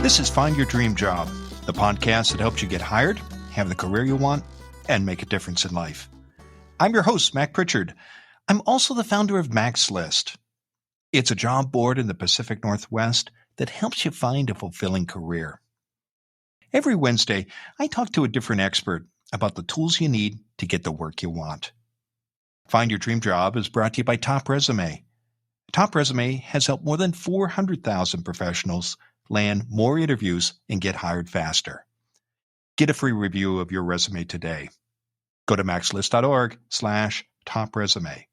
This is Find Your Dream Job, the podcast that helps you get hired, have the career you want, and make a difference in life. I'm your host, Mac Pritchard. I'm also the founder of Mac's List. It's a job board in the Pacific Northwest that helps you find a fulfilling career. Every Wednesday, I talk to a different expert about the tools you need to get the work you want. Find Your Dream Job is brought to you by Top Resume. Top Resume has helped more than 400,000 professionals land more interviews and get hired faster. Get a free review of your resume today. Go to maxlist.org/topresume.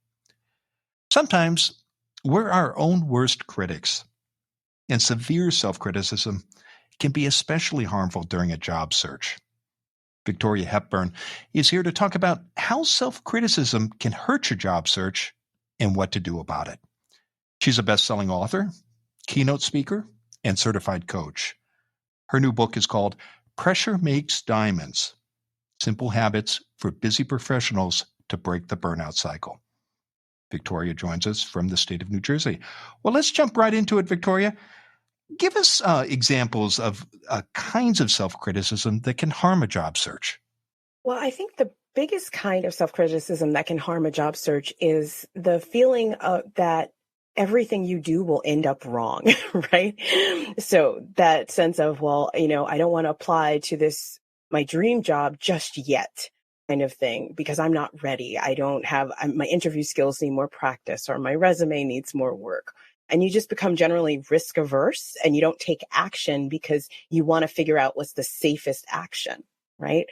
Sometimes we're our own worst critics, and severe self-criticism can be especially harmful during a job search. Victoria Hepburn is here to talk about how self-criticism can hurt your job search and what to do about it. She's a best-selling author, keynote speaker, and certified coach. Her new book is called Pressure Makes Diamonds: Simple Habits for Busy Professionals to Break the Burnout Cycle. Victoria joins us from the state of New Jersey. Well, let's jump right into it, Victoria. Give us examples of kinds of self-criticism that can harm a job search. Well, I think the biggest kind of self-criticism that can harm a job search is the feeling that everything you do will end up wrong, right? So that sense of, well, I don't want to apply to my dream job just yet kind of thing, because I'm not ready. My interview skills need more practice, or my resume needs more work. And you just become generally risk averse, and you don't take action because you want to figure out what's the safest action, right?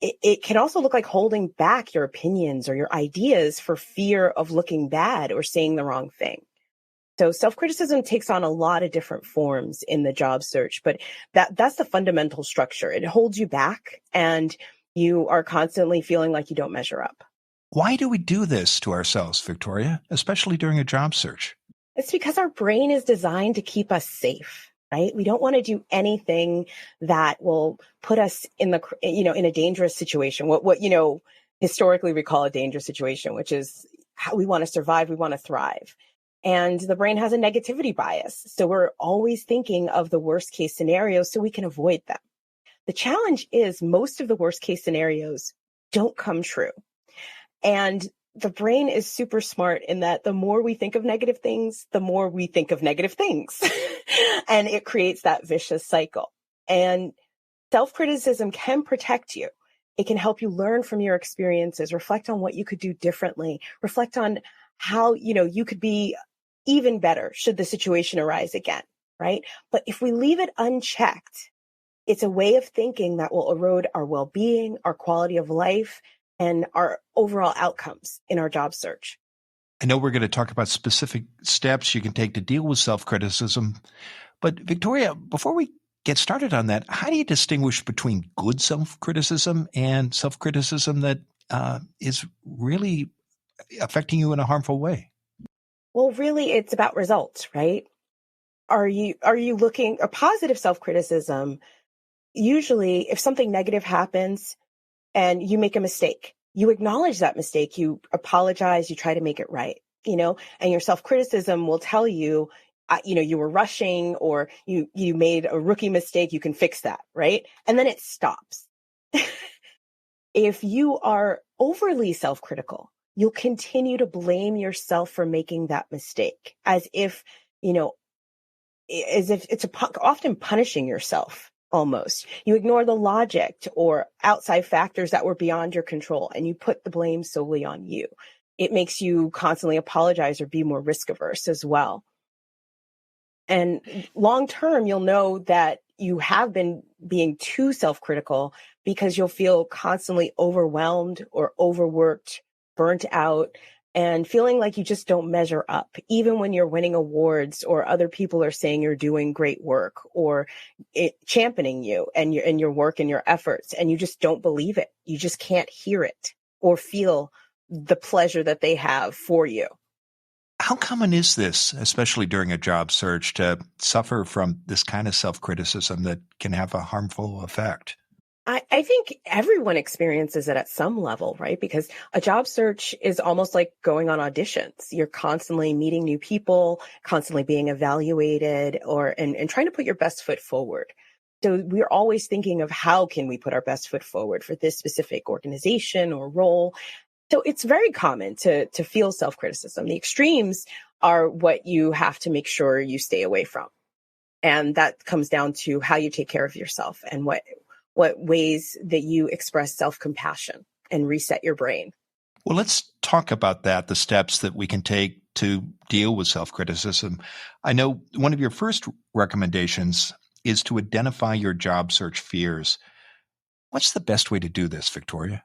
It can also look like holding back your opinions or your ideas for fear of looking bad or saying the wrong thing. So self-criticism takes on a lot of different forms in the job search, but that's the fundamental structure. It holds you back, and you are constantly feeling like you don't measure up. Why do we do this to ourselves, Victoria, especially during a job search? It's because our brain is designed to keep us safe, right? We don't want to do anything that will put us in in a dangerous situation. What historically we call a dangerous situation, which is how we want to survive, we want to thrive. And the brain has a negativity bias. So we're always thinking of the worst case scenarios so we can avoid them. The challenge is most of the worst case scenarios don't come true. And the brain is super smart in that the more we think of negative things, the more we think of negative things. And it creates that vicious cycle. And self-criticism can protect you. It can help you learn from your experiences, reflect on what you could do differently, reflect on how, you could be even better should the situation arise again, right? But if we leave it unchecked, it's a way of thinking that will erode our well-being, our quality of life, and our overall outcomes in our job search. I know we're going to talk about specific steps you can take to deal with self-criticism, but Victoria, before we get started on that, how do you distinguish between good self-criticism and self-criticism that is really affecting you in a harmful way? Well, really, it's about results, right? Are you looking a positive self-criticism? Usually, if something negative happens and you make a mistake, you acknowledge that mistake, you apologize, you try to make it right, and your self-criticism will tell you, you were rushing, or you made a rookie mistake, you can fix that, right? And then it stops. If you are overly self-critical, you'll continue to blame yourself for making that mistake, as if it's often punishing yourself. Almost. You ignore the logic or outside factors that were beyond your control, and you put the blame solely on you. It makes you constantly apologize or be more risk averse as well. And long term, you'll know that you have been being too self-critical because you'll feel constantly overwhelmed or overworked, burnt out, and feeling like you just don't measure up, even when you're winning awards or other people are saying you're doing great work or championing you and your work and your efforts, and you just don't believe it. You just can't hear it or feel the pleasure that they have for you. How common is this, especially during a job search, to suffer from this kind of self-criticism that can have a harmful effect? I think everyone experiences it at some level, right? Because a job search is almost like going on auditions. You're constantly meeting new people, constantly being evaluated and trying to put your best foot forward. So we're always thinking of how can we put our best foot forward for this specific organization or role. So it's very common to feel self-criticism. The extremes are what you have to make sure you stay away from. And that comes down to how you take care of yourself and what ways that you express self-compassion and reset your brain. Well, let's talk about that, the steps that we can take to deal with self-criticism. I know one of your first recommendations is to identify your job search fears. What's the best way to do this, Victoria?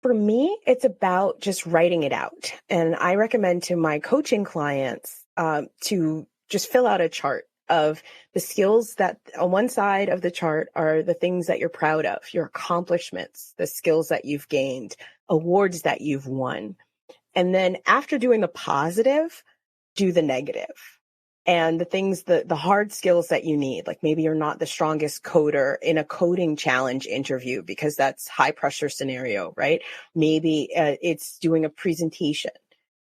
For me, it's about just writing it out. And I recommend to my coaching clients to just fill out a chart of the skills that on one side of the chart are the things that you're proud of, your accomplishments, the skills that you've gained, awards that you've won. And then after doing the positive, do the negative. And the things, the hard skills that you need, like maybe you're not the strongest coder in a coding challenge interview because that's high pressure scenario, right? Maybe it's doing a presentation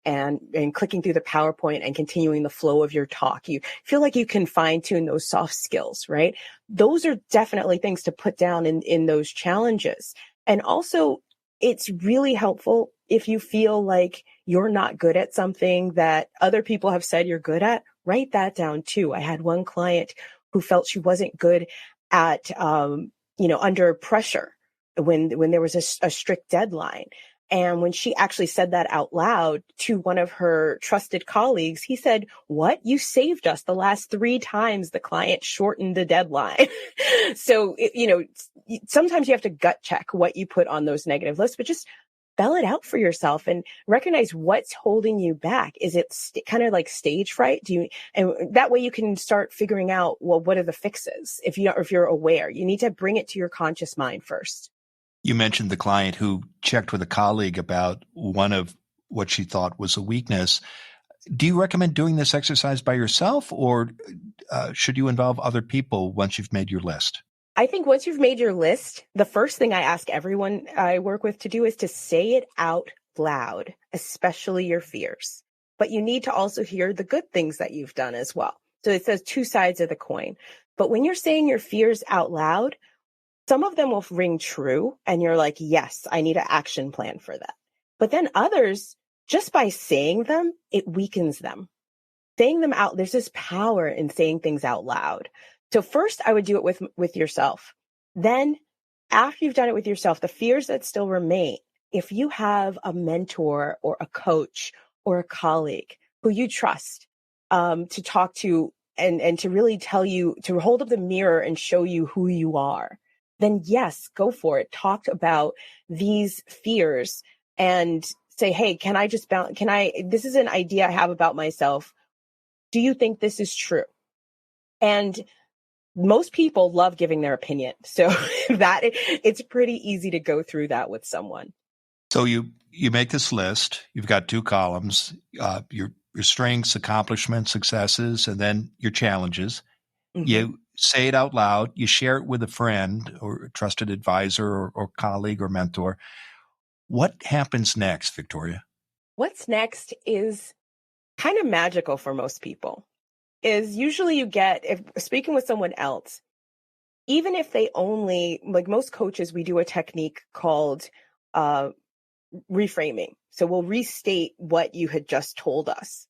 and clicking through the PowerPoint and continuing the flow of your talk. You feel like you can fine tune those soft skills, right? Those are definitely things to put down in those challenges. And also it's really helpful if you feel like you're not good at something that other people have said you're good at. Write that down too. I had one client who felt she wasn't good at, under pressure when there was a strict deadline. And when she actually said that out loud to one of her trusted colleagues, he said, "What? You saved us the last 3 times the client shortened the deadline." So, sometimes you have to gut check what you put on those negative lists, but just spell it out for yourself and recognize what's holding you back. Is it kind of like stage fright? And that way you can start figuring out, well, what are the fixes? If you're aware, you need to bring it to your conscious mind first. You mentioned the client who checked with a colleague about one of what she thought was a weakness. Do you recommend doing this exercise by yourself, or should you involve other people once you've made your list? I think once you've made your list, the first thing I ask everyone I work with to do is to say it out loud, especially your fears. But you need to also hear the good things that you've done as well. So it says 2 sides of the coin. But when you're saying your fears out loud, some of them will ring true and you're like, yes, I need an action plan for that. But then others, just by saying them, it weakens them. Saying them out, there's this power in saying things out loud. So first I would do it with yourself. Then after you've done it with yourself, the fears that still remain, if you have a mentor or a coach or a colleague who you trust to talk to and to really tell you, to hold up the mirror and show you who you are, then yes, go for it. Talk about these fears and say, hey, this is an idea I have about myself. Do you think this is true? And most people love giving their opinion. So that it's pretty easy to go through that with someone. So you make this list. You've got 2 columns, your strengths, accomplishments, successes, and then your challenges. Mm-hmm. You say it out loud. You share it with a friend or a trusted advisor or colleague or mentor. What happens next, Victoria? What's next is kind of magical for most people. Is usually if speaking with someone else, even if they only, like most coaches, we do a technique called reframing. So we'll restate what you had just told us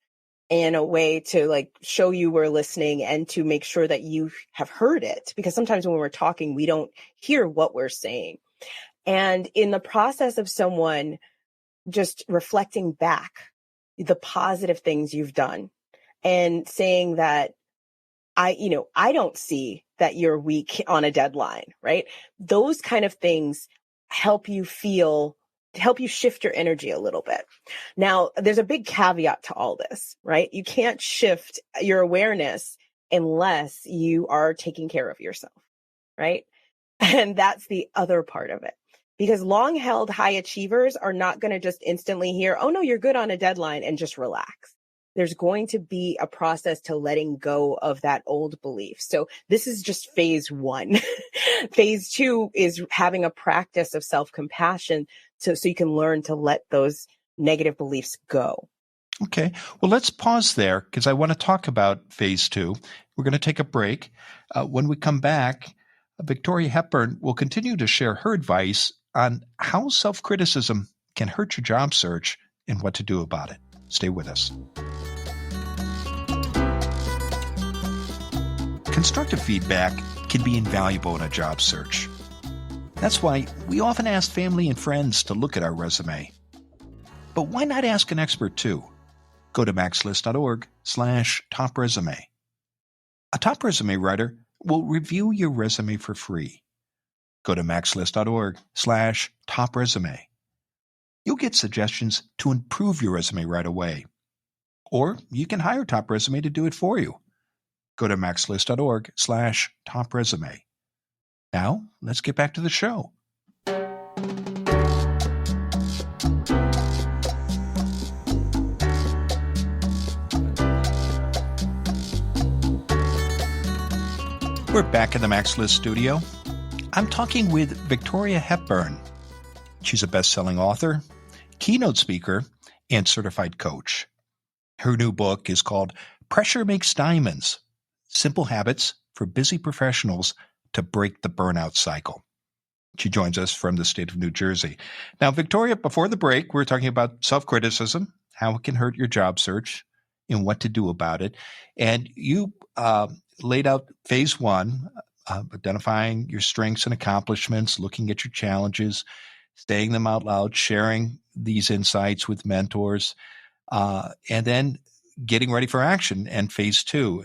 in a way to like show you we're listening and to make sure that you have heard it. Because sometimes when we're talking, we don't hear what we're saying. And in the process of someone just reflecting back the positive things you've done and saying that I don't see that you're weak on a deadline, right? Those kind of things help you shift your energy a little bit. Now, there's a big caveat to all this, right? You can't shift your awareness unless you are taking care of yourself, right? And that's the other part of it. Because long-held high achievers are not going to just instantly hear, oh, no, you're good on a deadline and just relax. There's going to be a process to letting go of that old belief. So this is just phase 1. Phase two is having a practice of self-compassion so you can learn to let those negative beliefs go. Okay. Well, let's pause there because I want to talk about phase two. We're going to take a break. When we come back, Victoria Hepburn will continue to share her advice on how self-criticism can hurt your job search and what to do about it. Stay with us. Constructive feedback can be invaluable in a job search. That's why we often ask family and friends to look at our resume. But why not ask an expert too? Go to maxlist.org/top resume. A top resume writer will review your resume for free. Go to maxlist.org/top resume. You'll get suggestions to improve your resume right away. Or you can hire Top Resume to do it for you. Go to maxlist.org/top resume. Now, let's get back to the show. We're back in the Max List studio. I'm talking with Victoria Hepburn. She's a best-selling author, keynote speaker, and certified coach. Her new book is called Pressure Makes Diamonds: Simple Habits for Busy Professionals to Break the Burnout Cycle. She joins us from the state of New Jersey. Now, Victoria, before the break, we were talking about self-criticism, how it can hurt your job search, and what to do about it. And you laid out phase one, identifying your strengths and accomplishments, looking at your challenges, saying them out loud, sharing these insights with mentors, and then getting ready for action and phase two.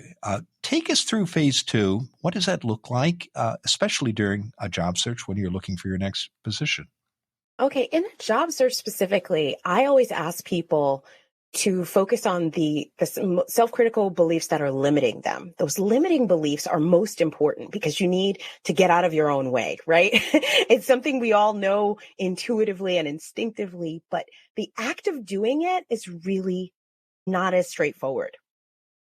Take us through phase two. What does that look like, especially during a job search when you're looking for your next position? Okay, in a job search specifically, I always ask people to focus on the self-critical beliefs that are limiting them. Those limiting beliefs are most important because you need to get out of your own way, right? It's something we all know intuitively and instinctively, but the act of doing it is really not as straightforward.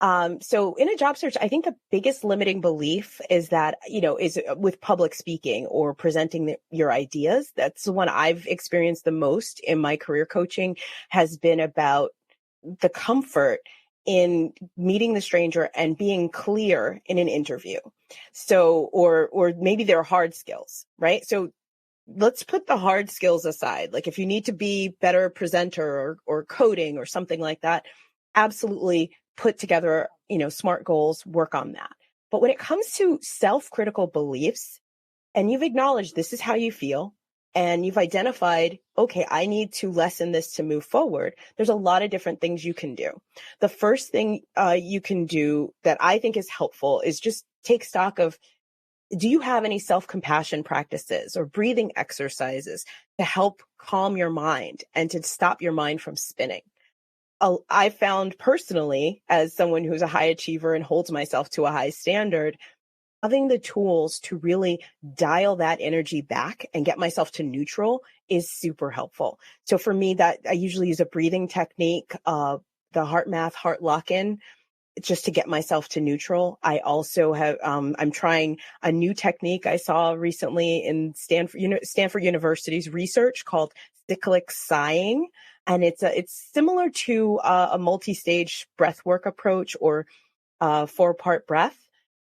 So in a job search, I think the biggest limiting belief is that, is with public speaking or presenting your ideas. That's the one I've experienced the most in my career coaching, has been about the comfort in meeting the stranger and being clear in an interview. So, or maybe they're hard skills, right? So let's put the hard skills aside. Like if you need to be better presenter or coding or something like that, absolutely put together, smart goals, work on that. But when it comes to self-critical beliefs, and you've acknowledged this is how you feel, and you've identified, okay, I need to lessen this to move forward, there's a lot of different things you can do. The first thing you can do that I think is helpful is just take stock of, do you have any self-compassion practices or breathing exercises to help calm your mind and to stop your mind from spinning? I found personally, as someone who's a high achiever and holds myself to a high standard, having the tools to really dial that energy back and get myself to neutral is super helpful. So for me, that I usually use a breathing technique, the heart math, heart lock-in, just to get myself to neutral. I also have, I'm trying a new technique I saw recently in Stanford University's research called cyclic sighing. And it's similar to a multi-stage breathwork approach or 4-part breath,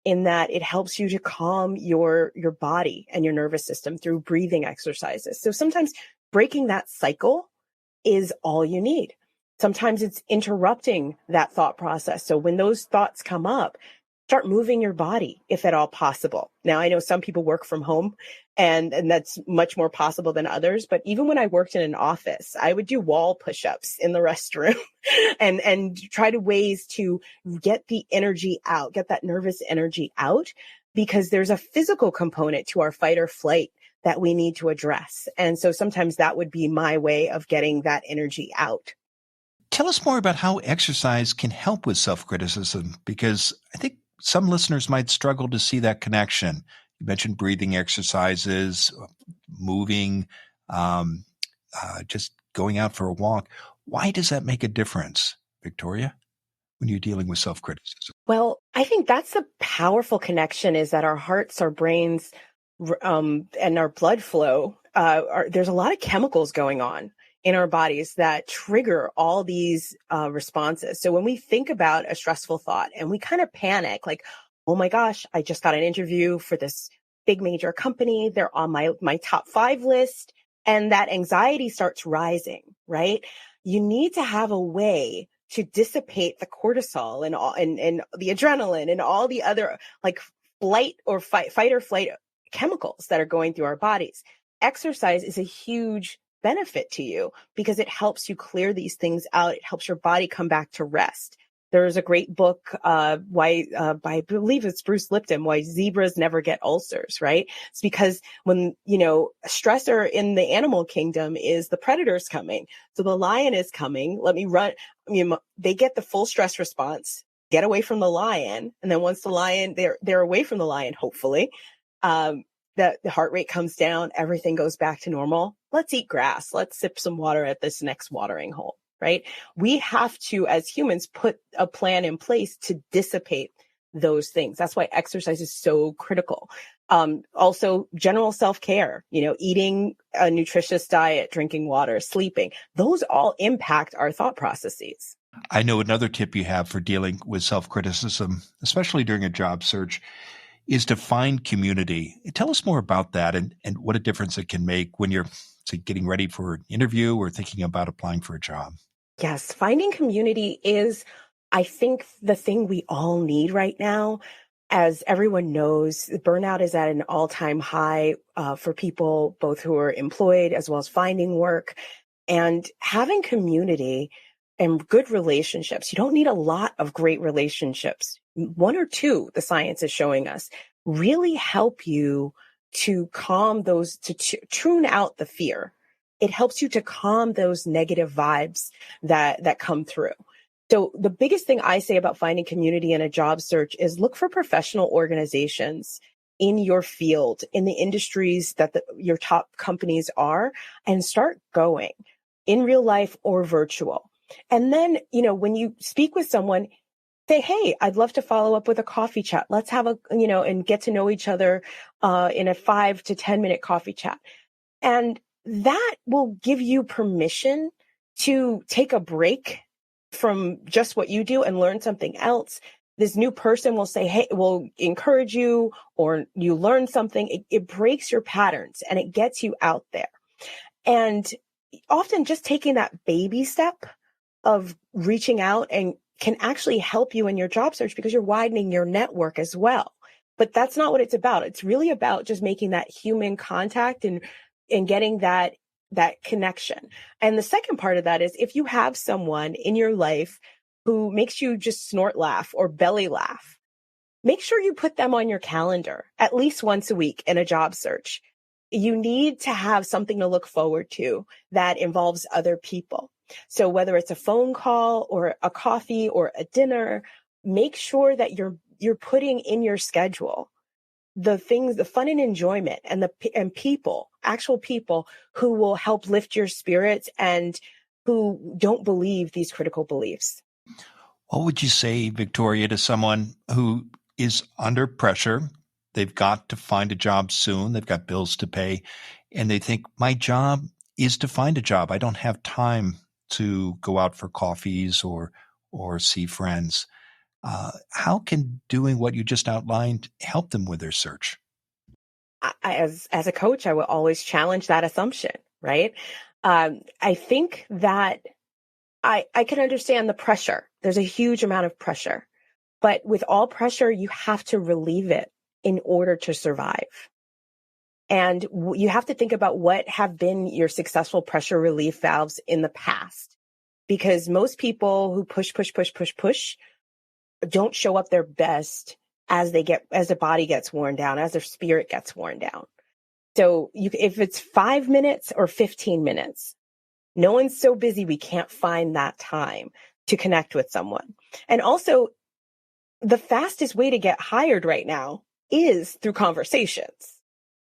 in that it helps you to calm your body and your nervous system through breathing exercises. So sometimes breaking that cycle is all you need. Sometimes it's interrupting that thought process. So when those thoughts come up, start moving your body if at all possible. Now, I know some people work from home and that's much more possible than others. But even when I worked in an office, I would do wall push-ups in the restroom and try to ways to get the energy out, get that nervous energy out, because there's a physical component to our fight or flight that we need to address. And so sometimes that would be my way of getting that energy out. Tell us more about how exercise can help with self-criticism, because I think some listeners might struggle to see that connection. You mentioned breathing exercises, moving, just going out for a walk. Why does that make a difference, Victoria, when you're dealing with self-criticism? Well, I think that's the powerful connection, is that our hearts, our brains and our blood flow, there's a lot of chemicals going on in our bodies that trigger all these responses. So when we think about a stressful thought and we kind of panic, like, oh my gosh, I just got an interview for this big major company. They're on my top 5 list. And that anxiety starts rising, right? You need to have a way to dissipate the cortisol and the adrenaline and all the other like fight or flight chemicals that are going through our bodies. Exercise is a huge benefit to you because it helps you clear these things out. It helps your body come back to rest. There's a great book, by, I believe it's Bruce Lipton, Why Zebras Never Get Ulcers, right? It's because when, stressor in the animal kingdom is the predator's coming. So the lion is coming. Let me run. They get the full stress response, get away from the lion. And then once the lion, they're away from the lion, hopefully, the heart rate comes down, everything goes back to normal. Let's eat grass. Let's sip some water at this next watering hole. Right? We have to, as humans, put a plan in place to dissipate those things. That's why exercise is so critical. Also, general self-care, eating a nutritious diet, drinking water, sleeping, those all impact our thought processes. I know another tip you have for dealing with self-criticism, especially during a job search, is to find community. Tell us more about that and what a difference it can make when you're, say, getting ready for an interview or thinking about applying for a job. Yes, finding community is, I think, the thing we all need right now. As everyone knows, burnout is at an all-time high for people, both who are employed as well as finding work. And having community and good relationships, you don't need a lot of great relationships. 1 or 2, the science is showing us, really help you to calm those, to tune out the fear. It helps you to calm those negative vibes that come through. So the biggest thing I say about finding community in a job search is look for professional organizations in your field, in the industries that your top companies are, and start going in real life or virtual. And then, when you speak with someone, say, hey, I'd love to follow up with a coffee chat. Let's have and get to know each other in a 5 to 10 minute coffee chat. And that will give you permission to take a break from just what you do and learn something else. This new person will say, hey, will encourage you, or you learn something. It breaks your patterns and it gets you out there. And often just taking that baby step of reaching out and can actually help you in your job search because you're widening your network as well. But that's not what it's about. It's really about just making that human contact and getting that connection. And the second part of that is if you have someone in your life who makes you just snort laugh or belly laugh, make sure you put them on your calendar at least once a week in a job search. You need to have something to look forward to that involves other people. So whether it's a phone call or a coffee or a dinner, make sure that you're putting in your schedule the things, the fun and enjoyment and actual people who will help lift your spirits and who don't believe these critical beliefs. What would you say, Victoria, to someone who is under pressure? They've got to find a job soon. They've got bills to pay. And they think, my job is to find a job. I don't have time to go out for coffees or see friends. How can doing what you just outlined help them with their search? As a coach, I will always challenge that assumption, right? I think that I can understand the pressure. There's a huge amount of pressure, but with all pressure, you have to relieve it in order to survive. And you have to think about what have been your successful pressure relief valves in the past, because most people who push don't show up their best as the body gets worn down, as their spirit gets worn down. So if it's 5 minutes or 15 minutes, no one's so busy we can't find that time to connect with someone. And also, the fastest way to get hired right now is through conversations,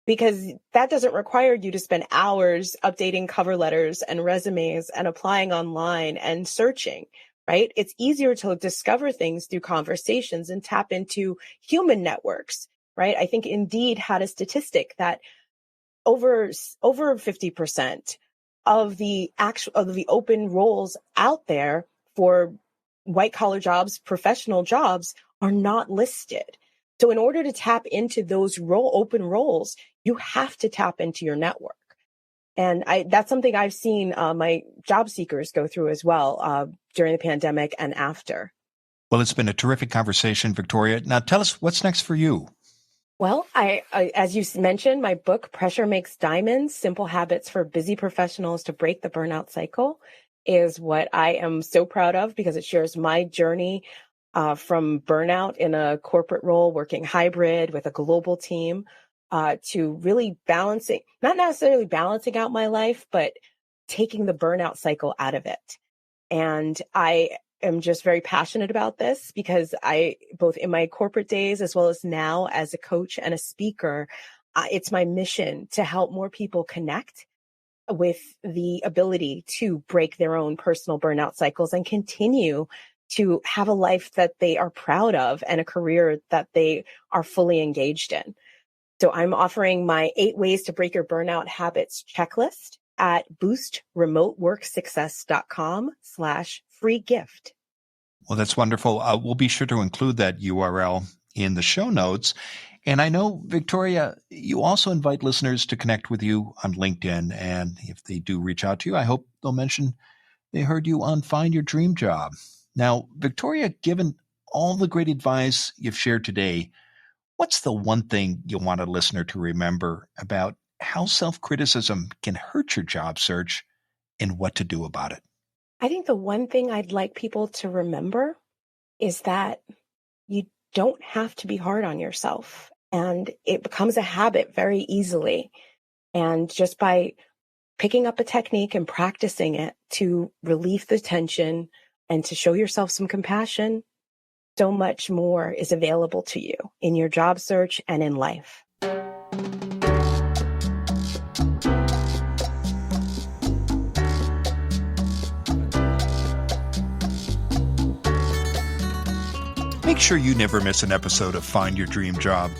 because that doesn't require you to spend hours updating cover letters and resumes and applying online and searching, right? It's easier to discover things through conversations and tap into human networks right? I think Indeed had a statistic that over 50% of the open roles out there for white collar jobs, professional jobs, are not listed. So in order to tap into those open roles, you have to tap into your network. And that's something I've seen my job seekers go through as well during the pandemic and after. Well, it's been a terrific conversation, Victoria. Now tell us what's next for you. Well, I as you mentioned, my book, Pressure Makes Diamonds, Simple Habits for Busy Professionals to Break the Burnout Cycle, is what I am so proud of because it shares my journey from burnout in a corporate role, working hybrid with a global team, to really not necessarily balancing out my life, but taking the burnout cycle out of it. And I am just very passionate about this because both in my corporate days as well as now as a coach and a speaker, it's my mission to help more people connect with the ability to break their own personal burnout cycles and continue to have a life that they are proud of and a career that they are fully engaged in. So I'm offering my 8 ways to break your burnout habits checklist at boostremoteworksuccess.com/free gift. Well, that's wonderful. We'll be sure to include that URL in the show notes. And I know, Victoria, you also invite listeners to connect with you on LinkedIn. And if they do reach out to you, I hope they'll mention they heard you on Find Your Dream Job. Now, Victoria, given all the great advice you've shared today, what's the one thing you want a listener to remember about how self-criticism can hurt your job search and what to do about it? I think the one thing I'd like people to remember is that you don't have to be hard on yourself, and it becomes a habit very easily. And just by picking up a technique and practicing it to relieve the tension and to show yourself some compassion, so much more is available to you in your job search and in life. Make sure you never miss an episode of Find Your Dream Job.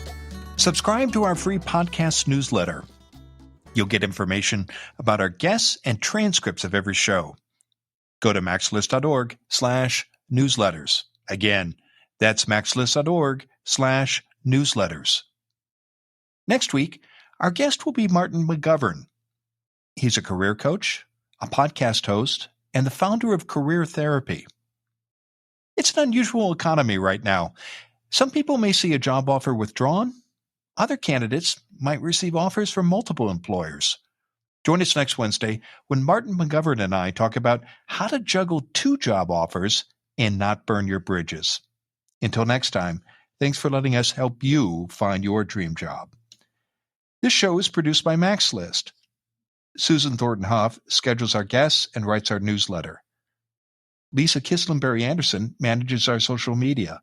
Subscribe to our free podcast newsletter. You'll get information about our guests and transcripts of every show. Go to maxlist.org/newsletters. Again, that's maxlist.org/newsletters. Next week, our guest will be Martin McGovern. He's a career coach, a podcast host, and the founder of Career Therapy. It's an unusual economy right now. Some people may see a job offer withdrawn. Other candidates might receive offers from multiple employers. Join us next Wednesday when Martin McGovern and I talk about how to juggle 2 job offers and not burn your bridges. Until next time, thanks for letting us help you find your dream job. This show is produced by MaxList. Susan Thornton Huff schedules our guests and writes our newsletter. Lisa Kislenberry Anderson manages our social media.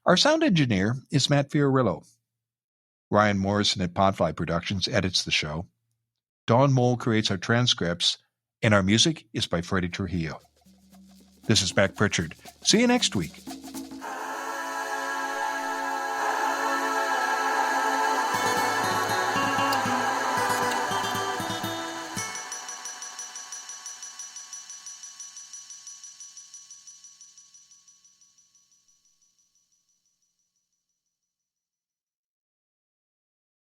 Our sound engineer is Matt Fiorillo. Ryan Morrison at Podfly Productions edits the show. Dawn Mole creates our transcripts, and our music is by Freddie Trujillo. This is Mac Pritchard. See you next week.